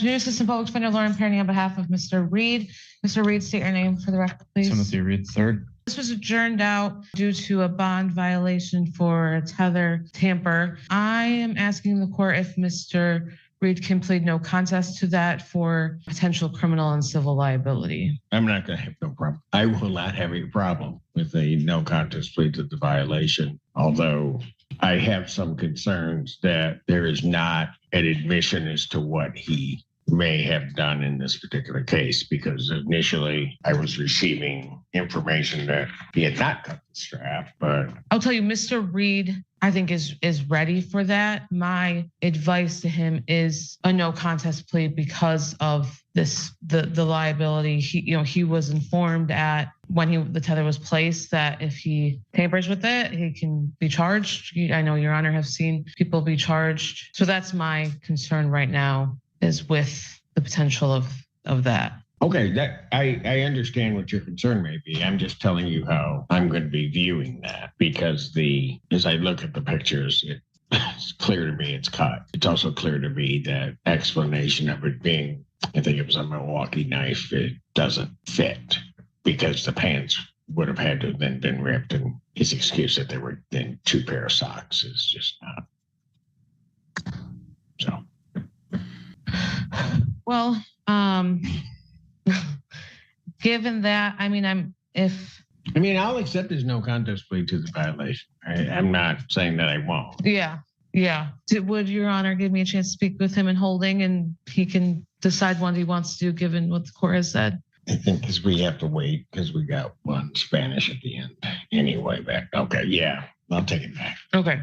Afternoon, Assistant Public Defender Lauren Perny on behalf of Mr. Reed. Mr. Reed, state your name for the record, please. Timothy Reed III. This was adjourned out due to a bond violation for a tether tamper. I am asking the court if Mr. Reed can plead no contest to that for potential criminal and civil liability. I'm not going to have no problem. I will not have a problem with a no contest plea to the violation, although I have some concerns that there is not an admission as to what he may have done in this particular case, because initially I was receiving information that he had not cut the strap, but I'll tell you, Mr. Reed, I think is ready for that. My advice to him is a no contest plea because of this, the liability. He was informed when the tether was placed that if he tampers with it, he can be charged. I know Your Honor have seen people be charged. So that's my concern right now, is with the potential of that. okay, that I understand what your concern may be. I'm just telling you how I'm going to be viewing that, because as I look at the pictures, it's clear to me it's cut. It's also clear to me that explanation of it being, I think it was a Milwaukee knife, it doesn't fit, because the pants would have had to have then been ripped, and his excuse that they were in 2 pair of socks is just not. So. Well, given that, I'll accept his no contest plea to the violation. I'm not saying that I won't. Yeah. Would Your Honor give me a chance to speak with him in holding, and he can decide what he wants to do given what the court has said? I think because we have to wait, because we got one Spanish at the end anyway. Okay, yeah, I'll take it back. Okay.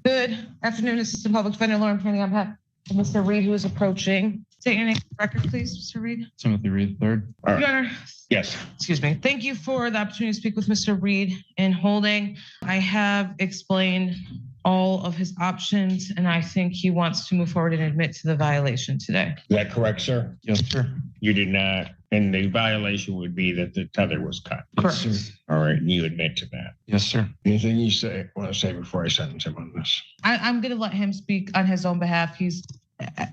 Good afternoon, Assistant Public Defender Lauren Penny on behalf of Mr. Reed, who is approaching. State your name for the record, please, Mr. Reed. Timothy Reed III. Right. Your Honor. Yes. Excuse me. Thank you for the opportunity to speak with Mr. Reed in holding. I have explained all of his options, and I think he wants to move forward and admit to the violation today. Is that correct, sir? Yes, sir. You did not, and the violation would be that the tether was cut. Correct. Yes, sir. All right, and you admit to that. Yes, sir. Anything you want to say before I sentence him on this? I'm going to let him speak on his own behalf.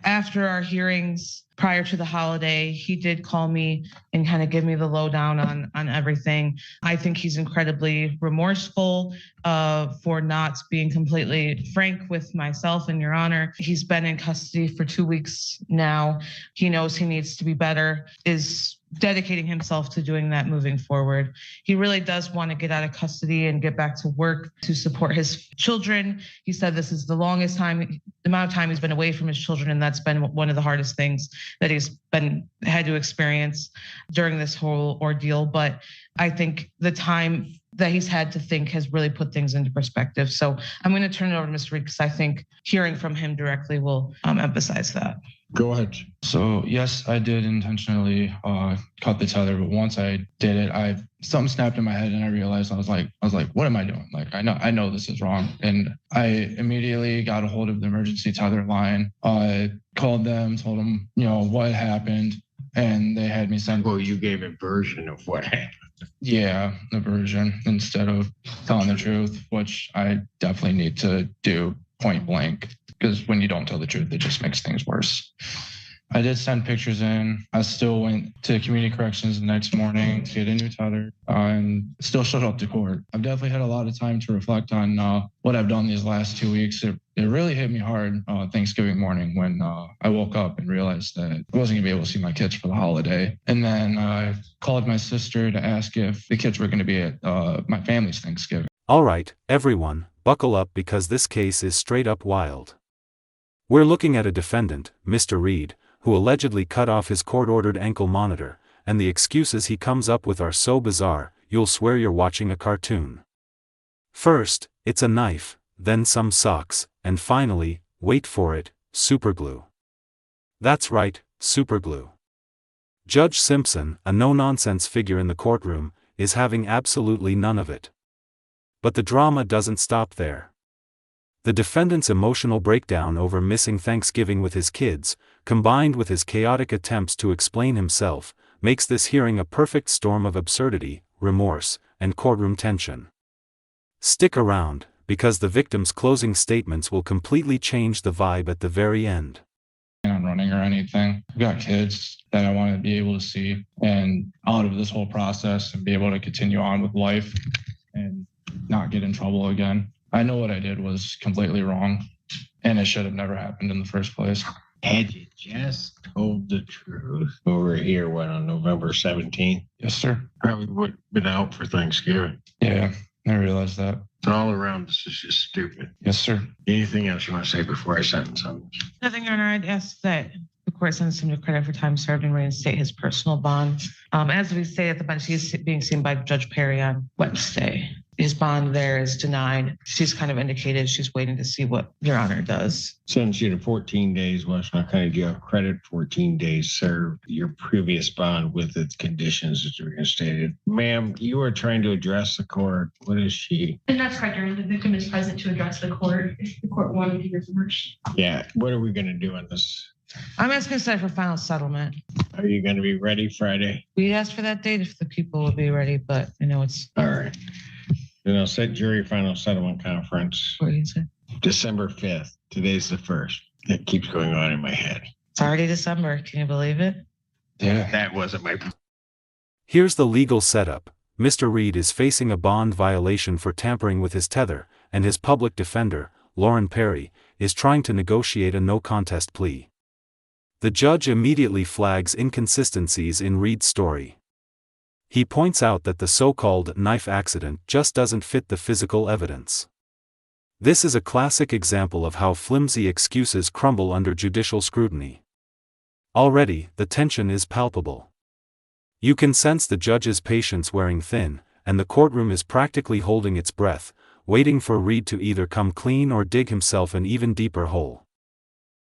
After our hearings prior to the holiday, he did call me and kind of give me the lowdown on everything. I think he's incredibly remorseful for not being completely frank with myself and Your Honor. He's been in custody for 2 weeks now. He knows he needs to be better, is dedicating himself to doing that moving forward. He really does want to get out of custody and get back to work to support his children. He said this is the longest amount of time he's been away from his children, and that's been one of the hardest things that he's had to experience during this whole ordeal. But I think the time that he's had to think has really put things into perspective. So I'm going to turn it over to Mr. Reed, because I think hearing from him directly will emphasize that. Go ahead. So yes, I did intentionally cut the tether, but once I did it, something snapped in my head, and I realized I was like, what am I doing? Like, I know this is wrong, and I immediately got a hold of the emergency tether line. I called them, told them, what happened, and they had me send. Well, you gave a version of what happened. Yeah, the version, instead of telling the truth, which I definitely need to do point blank, because when you don't tell the truth, it just makes things worse. I did send pictures in. I still went to community corrections the next morning to get a new tether, and still showed up to court. I've definitely had a lot of time to reflect on what I've done these last 2 weeks. It really hit me hard Thanksgiving morning when I woke up and realized that I wasn't gonna be able to see my kids for the holiday. And then I called my sister to ask if the kids were gonna be at my family's Thanksgiving. All right, everyone, buckle up, because this case is straight up wild. We're looking at a defendant, Mr. Reed, who allegedly cut off his court-ordered ankle monitor, and the excuses he comes up with are so bizarre, you'll swear you're watching a cartoon. First, it's a knife, then some socks, and finally, wait for it, superglue. That's right, superglue. Judge Simpson, a no-nonsense figure in the courtroom, is having absolutely none of it. But the drama doesn't stop there. The defendant's emotional breakdown over missing Thanksgiving with his kids, combined with his chaotic attempts to explain himself, makes this hearing a perfect storm of absurdity, remorse, and courtroom tension. Stick around, because the victim's closing statements will completely change the vibe at the very end. I'm running or anything. I've got kids that I want to be able to see and out of this whole process and be able to continue on with life and not get in trouble again. I know what I did was completely wrong and it should have never happened in the first place. Had you just told the truth over here, what, on November 17th? Yes, sir. Probably would have been out for Thanksgiving. Yeah, I realized that. All around this is just stupid. Yes, sir. Anything else you want to say before I sentence him? Nothing, Your Honor. I'd ask that the court sends him to credit for time served and reinstate his personal bond. As we say at the bench, he's being seen by Judge Perry on Wednesday. His bond there is denied. She's kind of indicated she's waiting to see what Your Honor does. Sentence you to 14 days, Washington County Jail. Credit 14 days served. Your previous bond with its conditions is reinstated. Ma'am, you are trying to address the court. What is she? And that's correct, Your Honor. The victim is present to address the court if the court wanted to hear from her. Yeah. What are we going to do on this? I'm asking to set for final settlement. Are you going to be ready Friday? We asked for that date if the people will be ready, but I know it's. All right. Then I'll set jury final settlement conference What do you say? December 5th. Today's the 1st. That keeps going on in my head. It's already December. Can you believe it? Yeah. That wasn't my. Here's the legal setup. Mr. Reed is facing a bond violation for tampering with his tether, and his public defender, Lauren Perry, is trying to negotiate a no-contest plea. The judge immediately flags inconsistencies in Reed's story. He points out that the so-called knife accident just doesn't fit the physical evidence. This is a classic example of how flimsy excuses crumble under judicial scrutiny. Already, the tension is palpable. You can sense the judge's patience wearing thin, and the courtroom is practically holding its breath, waiting for Reed to either come clean or dig himself an even deeper hole.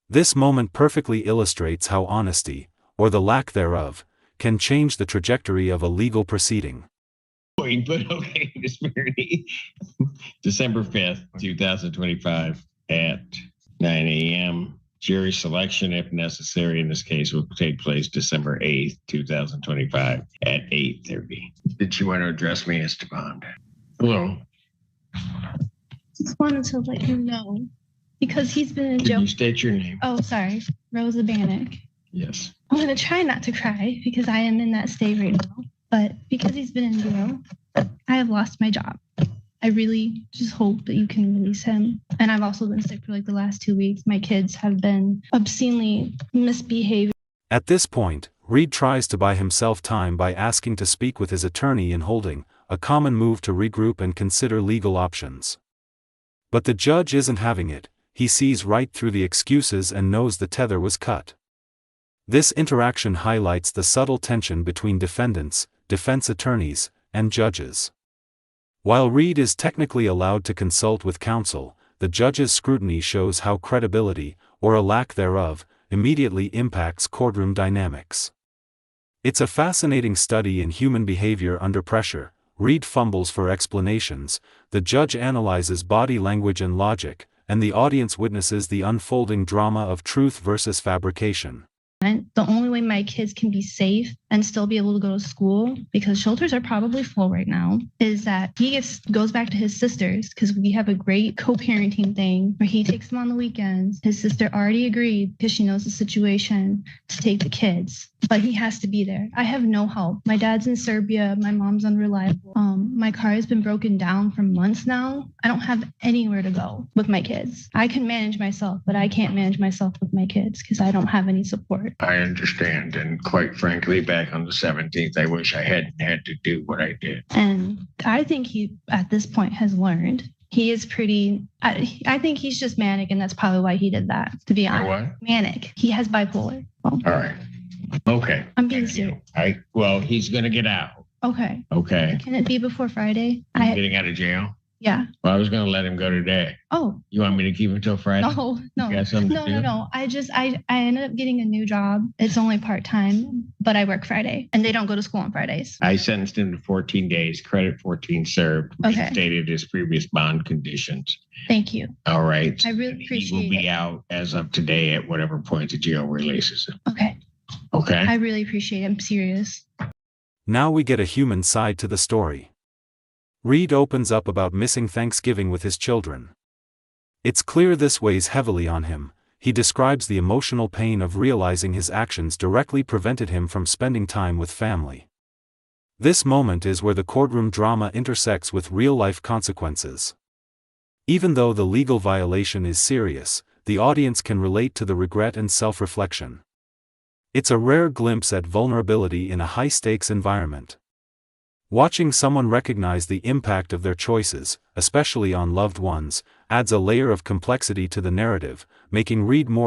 This moment perfectly illustrates how honesty, or the lack thereof, can change the trajectory of a legal proceeding. But okay, disparity. December 5th, 2025 at 9 a.m. Jury selection, if necessary, in this case, will take place December 8th, 2025 at 8:30. Did you want to address me, Mr. Bond? Hello. Just wanted to let you know, because he's been in Could jail. you state your name? Oh, sorry. Rosa Bannock. Yes. I'm going to try not to cry because I am in that state right now. But because he's been in jail, I have lost my job. I really just hope that you can release him. And I've also been sick for like the last 2 weeks. My kids have been obscenely misbehaving. At this point, Reed tries to buy himself time by asking to speak with his attorney in holding, a common move to regroup and consider legal options. But the judge isn't having it. He sees right through the excuses and knows the tether was cut. This interaction highlights the subtle tension between defendants, defense attorneys, and judges. While Reed is technically allowed to consult with counsel, the judge's scrutiny shows how credibility, or a lack thereof, immediately impacts courtroom dynamics. It's a fascinating study in human behavior under pressure. Reed fumbles for explanations, the judge analyzes body language and logic, and the audience witnesses the unfolding drama of truth versus fabrication. The only way my kids can be safe and still be able to go to school, because shelters are probably full right now, is that he goes back to his sisters, because we have a great co-parenting thing where he takes them on the weekends. His sister already agreed, because she knows the situation, to take the kids, but he has to be there. I have no help. My dad's in Serbia. My mom's unreliable. My car has been broken down for months now. I don't have anywhere to go with my kids. I can manage myself, but I can't manage myself with my kids because I don't have any support. I understand. And quite frankly, back on the 17th, I wish I hadn't had to do what I did. And I think he, at this point, has learned. He is pretty, I think he's just manic, and that's probably why he did that, to be honest. What? Manic. He has bipolar. Well, All right. Okay. I'm being Thank you. serious. Well, he's going to get out. Okay. Okay. Can it be before Friday? He's getting out of jail? Yeah. Well, I was going to let him go today. Oh, You want me to keep him till Friday? no. You got something No, to do? no. I ended up getting a new job. It's only part-time, but I work Friday, and they don't go to school on Fridays. I sentenced him to 14 days, credit 14 served, Okay. stated his previous bond conditions. Thank you. All right. I really He will appreciate be it. out as of today at whatever point the jail releases him. Okay. Okay. I really appreciate it. I'm serious. Now we get a human side to the story. Reed opens up about missing Thanksgiving with his children. It's clear this weighs heavily on him. he describes the emotional pain of realizing his actions directly prevented him from spending time with family. This moment is where the courtroom drama intersects with real-life consequences. Even though the legal violation is serious, the audience can relate to the regret and self-reflection. It's a rare glimpse at vulnerability in a high-stakes environment. Watching someone recognize the impact of their choices, especially on loved ones, adds a layer of complexity to the narrative, making Reed more